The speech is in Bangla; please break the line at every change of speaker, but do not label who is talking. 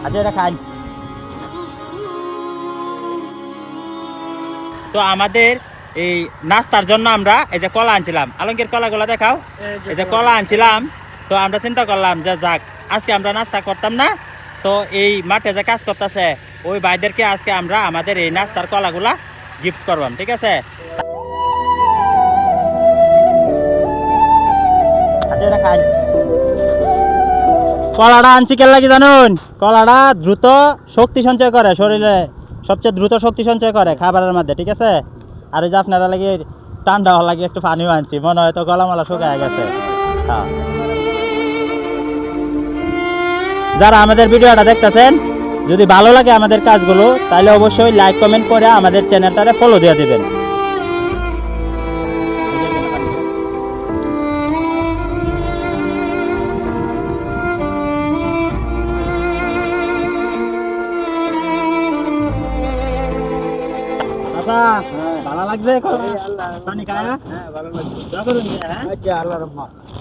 আচ্ছা এটা খাই। তো আমাদের এই নাস্তার জন্য আমরা এই যে কলা আনছিলাম, আলমগীর কলাগুলো দেখাও। এই যে কলা আনছিলাম, তো আমরা চিন্তা করলাম যে যাক আজকে আমরা নাস্তা করতাম না, তো এই মাঠে যে কাজ করতেছে ওই ভাইদেরকে আজকে আমরা আমাদের এই নাস্তার কলাগুলা গিফট করবাম, ঠিক আছে? আচ্ছা এটা খাই। কলাটা আনছি কেন লাগে জানুন? কলাটা দ্রুত শক্তি সঞ্চয় করে শরীরে, সবচেয়ে দ্রুত শক্তি সঞ্চয় করে খাবারের মধ্যে, ঠিক আছে? আর এই যে আপনারা লাগে ঠান্ডা হওয়া লাগে একটু পানিও আনছি, মনে হয় তো গলামালা শুকায় গেছে। হ্যাঁ, যারা আমাদের ভিডিওটা দেখতেছেন যদি ভালো লাগে আমাদের কাজগুলো তাহলে অবশ্যই লাইক কমেন্ট করে আমাদের চ্যানেলটারে ফলো দিয়ে দিবেন। ভালো লাগছে পানি খায়া? হ্যাঁ ভালো লাগছে।